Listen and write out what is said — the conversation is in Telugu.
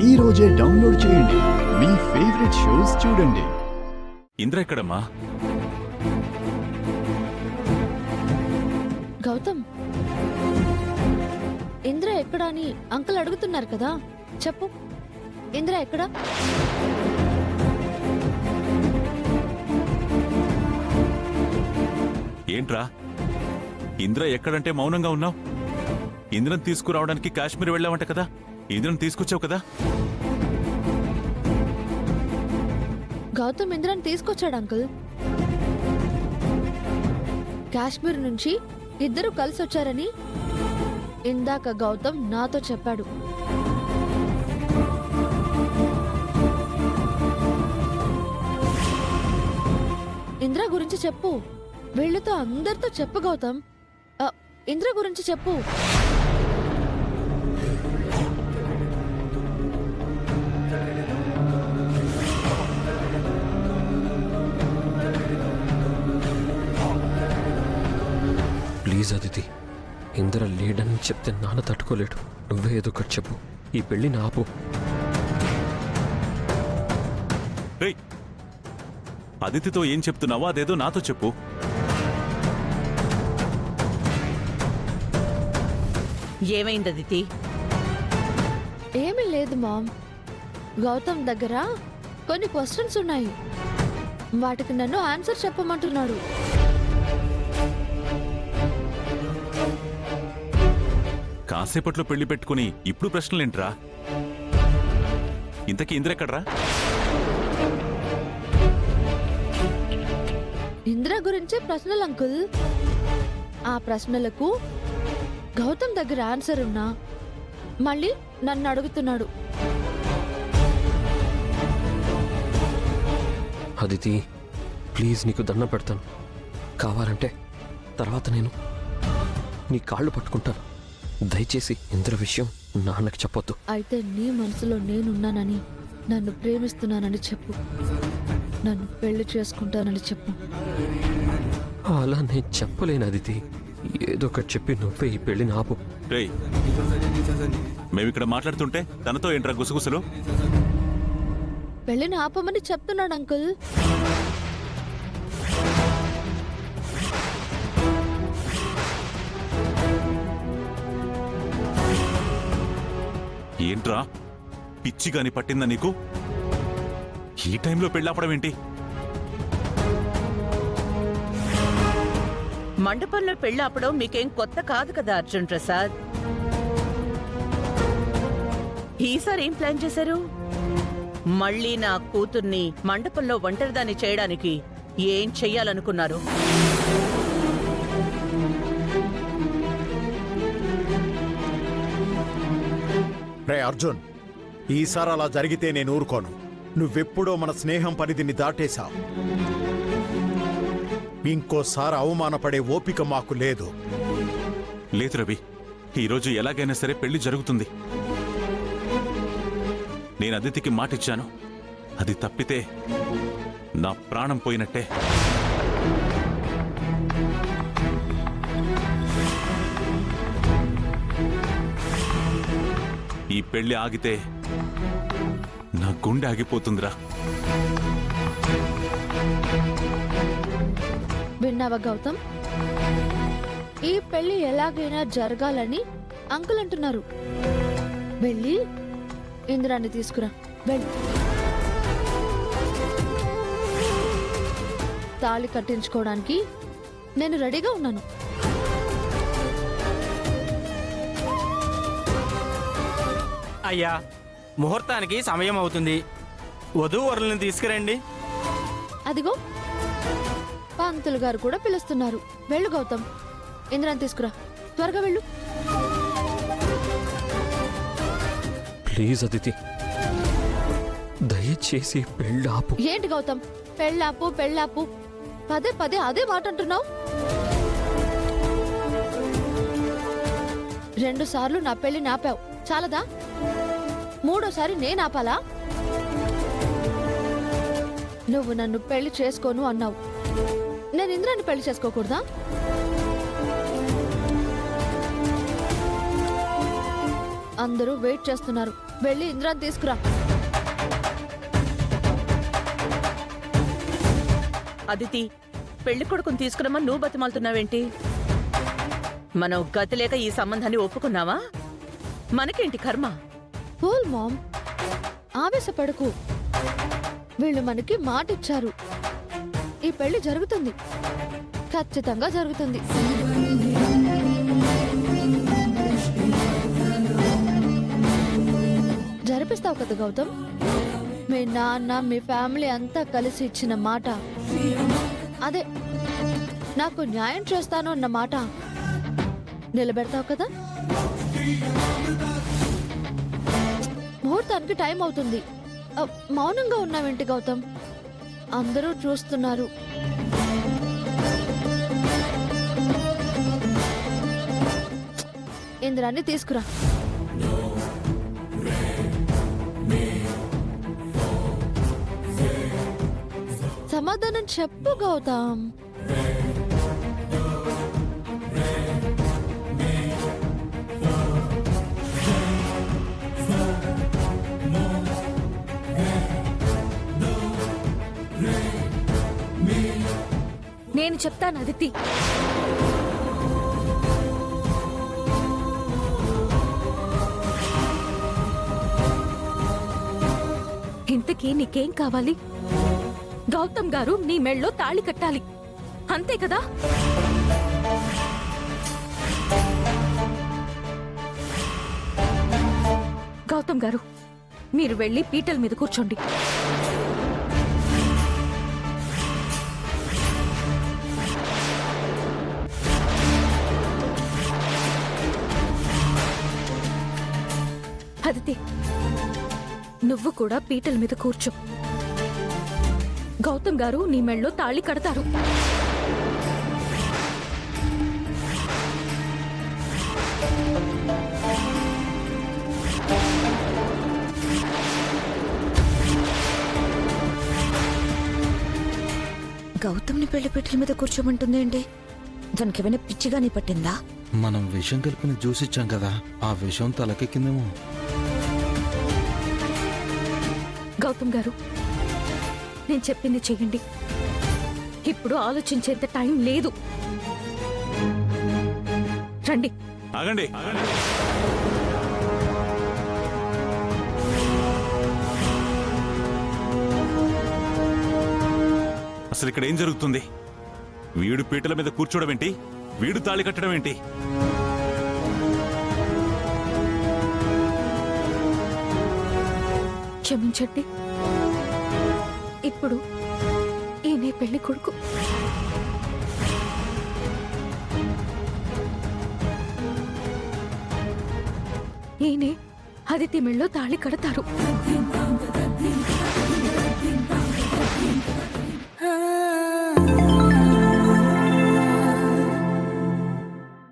ఈ రోజే డౌన్లోడ్ చేయండి. మీ ఫేవరెట్ షోస్ చూడండి. ఇంద్ర ఎక్కడమ్మా? గౌతమ్, ఇంద్ర ఎక్కడా అని అంకుల్ అడుగుతున్నారు కదా, చెప్పు. ఇంద్ర ఎక్కడా? ఏంట్రా ఇంద్ర ఎక్కడంటే మౌనంగా ఉన్నావు? ఇంద్రను తీసుకురావడానికి కాశ్మీర్ వెళ్ళావంట కదా, ఇంద్రను తీసుకొచ్చావు కదా? గౌతమ్ ఇంద్రని తీసుకొచ్చాడు అంకుల్. కాశ్మీర్ నుంచి ఇద్దరు కలిసి వచ్చారని ఇందాక గౌతమ్ నాతో చెప్పాడు. ఇంద్ర గురించి చెప్పు, వీళ్ళతో అందరితో చెప్పు గౌతమ్. ఇంద్ర గురించి చెప్పు. ప్లీజ్ అదితి, ఇంద్ర లేడని చెప్తే నాన్న తట్టుకోలేడు. నువ్వే ఏదో ఒకటి చెప్పు, ఈ పెళ్లిని ఆపు. రేయ్, అదితితో ఏం చెప్తున్నావో అదేదో నాతో చెప్పు. ఏమైంది అదితి? ఏమీ లేదు మామ్. గౌతమ్ దగ్గర కొన్ని క్వశ్చన్స్ ఉన్నాయి, వాటికి నన్ను ఆన్సర్ చెప్పమంటున్నాడు. కాసేపట్లో పెళ్లి పెట్టుకుని ఇప్పుడు ప్రశ్నలేంట్రా? ఇంతకీ ఇంద్ర ఎక్కడ్రా? ఇంద్ర గురించే ప్రశ్నలు అంకుల్. ఆ ప్రశ్నలకు గౌతమ్ దగ్గర ఆన్సర్ ఉన్నా మళ్ళీ నన్ను అడుగుతున్నాడు. అదితి ప్లీజ్, నీకు దండం పెడతాను. కావాలంటే తర్వాత నేను నీ కాళ్ళు పట్టుకుంటాను. దయచేసి ఇంద్ర విషయం నాన్నకి చెప్పొద్దు. అయితే నీ మనసులో నేనున్నానని, నన్ను ప్రేమిస్తున్నానని చెప్పు. నన్ను పెళ్లి చేసుకుంటానని చెప్పు. అలా నేను చెప్పలేను అదితి. ఏదో ఒకటి చెప్పి నువ్వే ఈ పెళ్లిని ఆపు. రేయ్, మేమిక్కడ మాట్లాడుతుంటే తనతో ఏంట్రా గుసగుసలు? పెళ్లిని ఆపమని చెప్తున్నాడు అంకుల్. ఏంట్రా పిచ్చి గాని పట్టిందా నీకు? ఈ టైంలో పెళ్ళాపడం ఏంటి? మండపంలో పెళ్ళాపడం మీకేం కొత్త కాదు కదా అర్జున్ ప్రసాద్. ఈసారి ఏం ప్లాన్ చేశారు? మళ్ళీ నా కూతుర్ని మండపంలో ఒంటరిదాన్ని చేయడానికి ఏం చెయ్యాలనుకున్నారు? రే అర్జున్, ఈసారి అలా జరిగితే నేను ఊరుకోను. నువ్వెప్పుడో మన స్నేహం పరిధిని దాటేశావు. ఇంకోసారి అవమానపడే ఓపిక మాకు లేదు. లేదు రవి, ఈరోజు ఎలాగైనా సరే పెళ్లి జరుగుతుంది. నేను అదితికి మాటిచ్చాను. అది తప్పితే నా ప్రాణం పోయినట్టే. ఈ పెళ్లి ఆగితే నా గుండె ఆగిపోతుందిరా. విన్నావా గౌతమ్? ఈ పెళ్లి ఎలాగైనా జరగాలని అంకుల్ అంటున్నారు. వెళ్ళి ఇంద్రాన్ని తీసుకురా, వెళ్ళి. తాళి కట్టించుకోవడానికి నేను రెడీగా ఉన్నాను. అయ్యా, ముహూర్తానికి సమయం అవుతుంది. వధూవరులను తీసుకురండి. అదిగో పంతులు గారు కూడా పిలుస్తున్నారు. వెళ్ళు గౌతమ్, ఇంద్రాన్ని తీసుకురా, త్వరగా వెళ్ళు. ప్లీజ్ అదితి, దయచేసి పెళ్ళాపు. ఏంటి గౌతమ్, పెళ్ళాపు పెళ్ళాపు, పదే పదే అదే మాట అంటున్నావు. 2 సార్లు నా పెళ్లి నాపావు, చాలదా? 3వ సారి నేను ఆపాలా? నువ్వు నన్ను పెళ్లి చేసుకోను అన్నావు. నేను ఇంద్రాన్ని పెళ్లి చేసుకోకూడదా? అందరూ వెయిట్ చేస్తున్నారు. వెళ్ళి ఇంద్రాన్ని తీసుకురా. అదితి, పెళ్లి కొడుకుని తీసుకురమ్మని నువ్వు బతిమాలుతున్నావేంటి? మనం గతి లేక ఈ సంబంధాన్ని ఒప్పుకున్నావా? మనకేంటి కర్మ? కూల్ మామ్, ఆవేశపడకు. వీళ్ళు మనకి మాట ఇచ్చారు. ఈ పెళ్లి జరుగుతుంది, ఖచ్చితంగా జరుగుతుంది. జరిపిస్తావు కదా గౌతమ్? మీ నాన్న మీ ఫ్యామిలీ అంతా కలిసి ఇచ్చిన మాట, అదే నాకు న్యాయం చేస్తాను అన్న మాట నిలబెడతావు కదా? ముహూర్తానికి టైం అవుతుంది. మౌనంగా ఉన్నావేంటి గౌతమ్? అందరూ చూస్తున్నారు. ఇంద్రాన్ని తీసుకురా. సమాధానం చెప్పు గౌతమ్. నేను చెప్తాను అదితి. ఇంతకీ నీకేం కావాలి? గౌతమ్ గారు నీ మెళ్ళో తాళి కట్టాలి, అంతే కదా? గౌతమ్ గారు, మీరు వెళ్ళి పీటల మీద కూర్చోండి. అదితి, నువ్వు కూడా పీటల మీద కూర్చో. గౌతమ్ గారు నీ మెళ్ళో తాళి కడతారు. గౌతమ్ని పెళ్లి పీటల మీద కూర్చోమంటుందేంటి? దానికి ఏమైనా పిచ్చిగాని పట్టిందా? మనం విషం కలిపిన జ్యూస్ ఇచ్చాం కదా, ఆ విషం తలకెక్కిందేమో. గౌతమ్ గారు, నేను చెప్పింది చెయ్యండి. ఇప్పుడు ఆలోచించేంత టైం లేదు. రండి. ఆగండి. అసలు ఇక్కడ ఏం జరుగుతుంది? వీడు పీటల మీద కూర్చోవడం ఏంటి? వీడు తాళి కట్టడం ఏంటి? క్షమించండి, ఇప్పుడు ఈయనే పెళ్లి కొడుకు. ఈయనే అదితి మెళ్ళో తాళి కడతారు.